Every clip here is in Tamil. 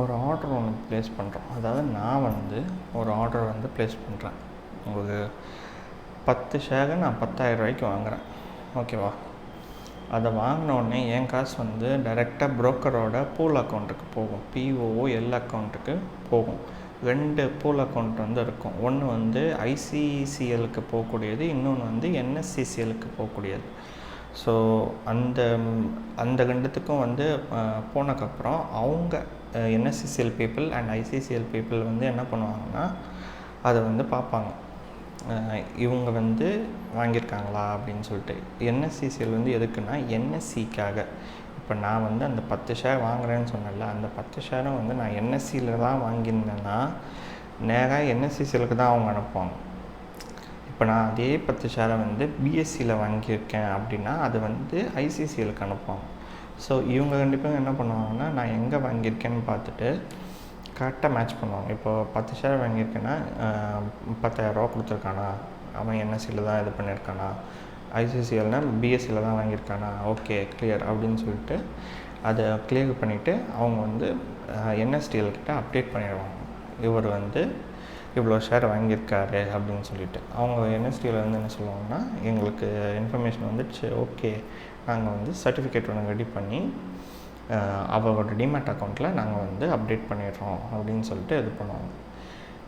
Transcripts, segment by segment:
ஒரு ஆர்டர் ஒன்று ப்ளேஸ் பண்ணுறோம். அதாவது நான் வந்து ஒரு ஆர்டர் வந்து ப்ளேஸ் பண்ணுறேன். உங்களுக்கு 10 ஷேரை நான் 10,000 ரூபாய்க்கு வாங்குகிறேன், ஓகேவா? அதை வாங்கினோடனே என் காசு வந்து டைரெக்டாக புரோக்கரோட பூல் அக்கௌண்ட்டுக்கு போகும், POOL அக்கௌண்ட்டுக்கு போகும். 2 பூல் அக்கௌண்ட் வந்து இருக்கும். ஒன்று வந்து ICCLக்கு போகக்கூடியது, இன்னொன்று வந்து NSCCLக்கு போகக்கூடியது. ஸோ அந்த 2த்துக்கும் வந்து போனதுக்கப்புறம் அவங்க NSCCL people and ICCL people வந்து என்ன பண்ணுவாங்கன்னா அதை வந்து பார்ப்பாங்க, இவங்க வந்து வாங்கியிருக்காங்களா அப்படின்னு சொல்லிட்டு. NSCCL வந்து எதுக்குன்னா NSCக்காக. இப்போ நான் வந்து அந்த 10 ஷேர் வாங்குறேன்னு சொன்னேன்ல, அந்த 10 ஷேரும் வந்து நான் NSCயில் தான் வாங்கியிருந்தேன்னா நேராக NSCCLக்கு தான் அவங்க அனுப்புவாங்க. இப்போ நான் அதே 10 ஷேரை வந்து BSCயில் வாங்கியிருக்கேன் அப்படின்னா அது வந்து ICCLக்கு அனுப்புவாங்க. ஸோ இவங்க கண்டிப்பாக என்ன பண்ணுவாங்கன்னா நான் எங்கே வாங்கியிருக்கேன்னு பார்த்துட்டு கரெக்டாக மேட்ச் பண்ணுவாங்க. இப்போது 10 ஷேர் வாங்கியிருக்கேன்னா 10,000 ரூபா கொடுத்துருக்கானா, அவன் NSCயில் தான் இது பண்ணியிருக்கானா, ICCLனால் BSCயில் தான் வாங்கியிருக்கானா, ஓகே கிளியர் அப்படின்னு சொல்லிட்டு அதை கிளியர் பண்ணிவிட்டு அவங்க வந்து NSDLக்கிட்ட அப்டேட் பண்ணிடுவாங்க, இவர் வந்து இவ்வளோ ஷேர் வாங்கியிருக்காரு அப்படின்னு சொல்லிட்டு. அவங்க NSDL வந்து என்ன சொல்லுவாங்கன்னா எங்களுக்கு இன்ஃபர்மேஷன் வந்துடுச்சு, ஓகே நாங்கள் வந்து சர்டிஃபிகேட் ஒன்று ரெடி பண்ணி அவரோட டிமேட் அக்கௌண்ட்டில் நாங்கள் வந்து அப்டேட் பண்ணிடுறோம் அப்படின்னு சொல்லிட்டு இது பண்ணுவாங்க.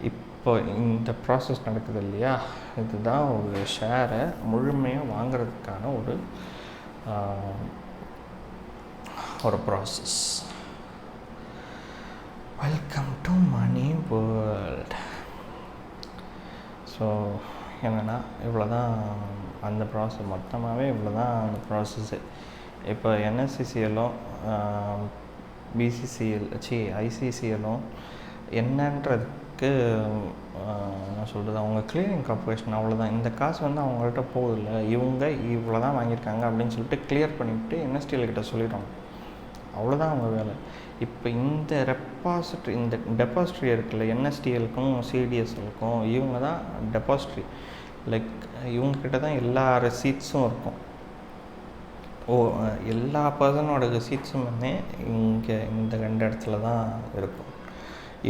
இப்போ இந்த ப்ராசஸ் நடக்குது இல்லையா, இதுதான் ஒரு ஷேரை முழுமையாக வாங்கிறதுக்கான ஒரு process. Welcome to money world. So என்னென்னா இவ்வளோ தான் அந்த ப்ராசஸ், மொத்தமாகவே இவ்வளோ தான் அந்த ப்ராசஸ்ஸு. இப்போ NSCCLும் ICCLும் என்னன்றதுக்கு என்ன சொல்கிறது, அவங்க கிளியரிங் கார்பரேஷன், அவ்வளோதான். இந்த காசு வந்து அவங்கள்ட்ட போகுதில்ல, இவங்க இவ்வளோ தான் வாங்கியிருக்காங்க அப்படின்னு சொல்லிட்டு கிளியர் பண்ணிவிட்டு NSDLக்கிட்ட சொல்லிடுவாங்க, அவ்வளோதான் அவங்க வேலை. இப்போ இந்த இந்த டெபாசிட்ரி இருக்குல்ல, NSDLக்கும் CDSLக்கும் இவங்க தான் டெபாசிட்ரி. லைக் இவங்கக்கிட்ட தான் எல்லா ரெசீட்ஸும் இருக்கும். எல்லா பர்சனோட ரெசீட்ஸுமே இங்கே இந்த 2 இடத்துல தான் இருக்கும்.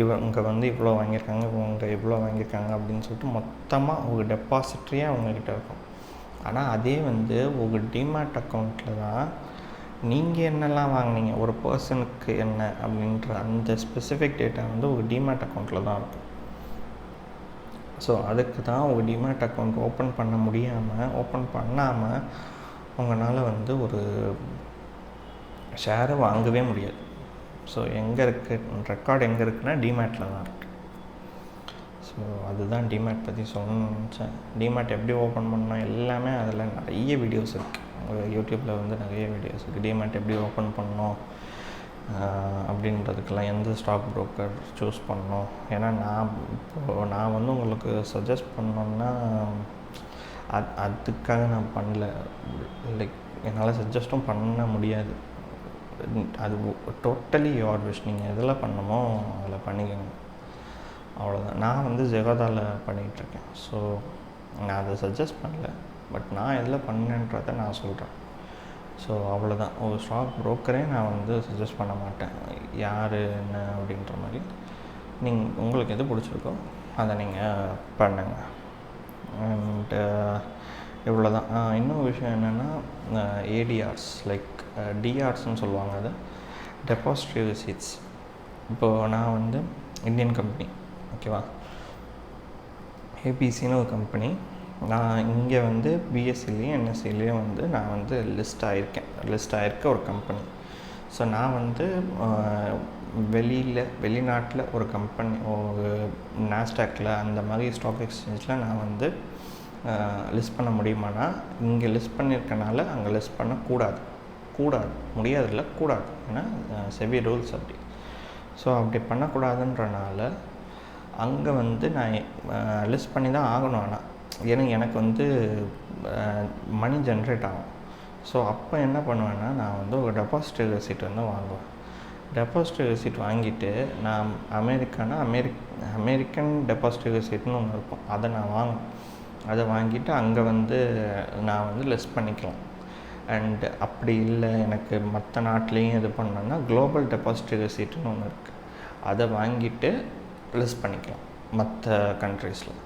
இவங்க வந்து இவ்வளோ வாங்கியிருக்காங்க, இவங்க இவ்வளோ வாங்கியிருக்காங்க அப்படின்னு சொல்லிட்டு மொத்தமாக ஒரு டெபாசிட்ரியே அவங்கக்கிட்ட இருக்கும். ஆனால் அதே வந்து ஒரு டிமேட் அக்கௌண்ட்டில் தான் நீங்கள் என்னெல்லாம் வாங்கினீங்க, ஒரு பர்சனுக்கு என்ன அப்படின்ற அந்த ஸ்பெசிஃபிக் டேட்டா வந்து ஒரு டிமேட் அக்கௌண்ட்டில் தான் இருக்கும். ஸோ அதுக்கு தான் ஒரு டிமேட் அக்கௌண்ட் ஓப்பன் பண்ணாமல் உங்களால் வந்து ஒரு ஷேரை வாங்கவே முடியாது. ஸோ எங்கே இருக்குது ரெக்கார்டு, எங்கே இருக்குன்னா டிமேட்டில் தான் இருக்குது. ஸோ அதுதான் டிமேட் பற்றி சொல்லணும்னு நினச்சேன். டிமேட் எப்படி ஓப்பன் பண்ணணும் எல்லாமே அதில் நிறைய வீடியோஸ் இருக்குது. யூடியூப்பில் வந்து நிறைய வீடியோஸ் இருக்குது. டிமேட் எப்படி ஓப்பன் பண்ணணும் அப்படின்றதுக்கெல்லாம் எந்த ஸ்டாக் ப்ரோக்கர் சூஸ் பண்ணணும். ஏன்னா நான் வந்து உங்களுக்கு சஜஸ்ட் பண்ணோன்னா அதுக்காக நான் பண்ணல. லைக் என்னால் சஜஸ்ட்டும் பண்ண முடியாது. அது டோட்டலி யுவர் விஷ், நீங்கள் எதில் பண்ணணுமோ அதில் பண்ணிக்கோங்க, அவ்வளோதான். நான் வந்து ஜெகோதாவில் பண்ணிகிட்ருக்கேன். ஸோ நான் அதை சஜஸ்ட் பண்ணல, பட் நான் எதில் பண்ணேன்றதை நான் சொல்கிறேன். ஸோ அவ்வளோதான். ஒரு ஸ்டாக் ப்ரோக்கரே நான் வந்து சஜஸ்ட் பண்ண மாட்டேன், யார் என்ன அப்படின்ற மாதிரி. உங்களுக்கு எது பிடிச்சிருக்கோ அதை நீங்கள் பண்ணுங்கள். அண்ட் இவ்வளோ தான். இன்னொரு விஷயம் என்னென்னா ADRs லைக் DRஸ்ன்னு சொல்லுவாங்க, அது டெபாசிட்ரி ரிசீட்ஸ். இப்போது நான் வந்து இந்தியன் கம்பெனி, ஓகேவா, ABCன்னு ஒரு கம்பெனி. நான் இங்கே வந்து BSCலேயும் NSCலேயும் வந்து நான் வந்து லிஸ்ட் ஆகிருக்க ஒரு கம்பெனி. ஸோ நான் வந்து வெளிநாட்டில் ஒரு கம்பெனி, ஒரு நாஸ்டாக்கில் அந்த மாதிரி ஸ்டாக் எக்ஸ்சேஞ்சில் நான் வந்து லிஸ்ட் பண்ண முடியுமானா, இங்கே லிஸ்ட் பண்ணியிருக்கனால அங்கே லிஸ்ட் பண்ணக்கூடாது. முடியாதுல்ல, கூடாது. ஏன்னா செபி ரூல்ஸ் அப்படி. ஸோ அப்படி பண்ணக்கூடாதுன்றனால அங்கே வந்து நான் லிஸ்ட் பண்ணி தான் ஆகணும். ஆனால் எனக்கு வந்து மணி ஜென்ரேட் ஆகும். ஸோ அப்போ என்ன பண்ணுவேன்னா, நான் வந்து ஒரு டெபாசிட்ரி ரெசிட் வந்து வாங்குவேன். டெபாசிட்ரி ரெசிட் வாங்கிட்டு நான் அமெரிக்கன் டெபாசிட்ரி ரெசிட்னு ஒன்று இருக்கும், அதை நான் வாங்குவேன். அதை வாங்கிட்டு அங்கே வந்து நான் வந்து லிஸ்ட் பண்ணிக்கலாம். அண்ட் அப்படி இல்லை எனக்கு மற்ற நாட்டிலையும் இது பண்ணோன்னா குளோபல் டெபாசிட்ரி ரெசிட்னு ஒன்று இருக்குது, அதை வாங்கிட்டு லிஸ்ட் பண்ணிக்கலாம் மற்ற கண்ட்ரீஸில்.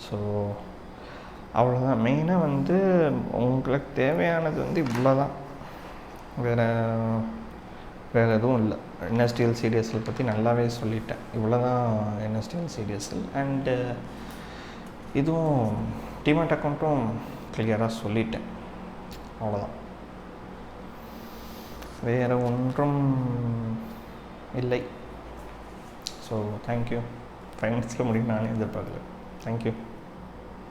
ஸோ அவ்வளோதான். மெயினாக வந்து உங்களுக்கு தேவையானது வந்து இவ்வளோ தான், வேறு எதுவும் இல்லை. என்எஸ்டிஎல் சிடிஎஸ்எல் பற்றி நல்லாவே சொல்லிட்டேன். இவ்வளோ தான் என்எஸ்டிஎல் சிடிஎஸ்எல். அண்டு இதுவும் டிமேட் அக்கௌண்ட்டும் கிளியராக சொல்லிட்டேன். அவ்வளோதான், வேறு ஒன்றும் இல்லை. So thank you. 5 மினிட்ஸில் முடியும், நானே எதிர்பார்க்கல. தேங்க்யூ.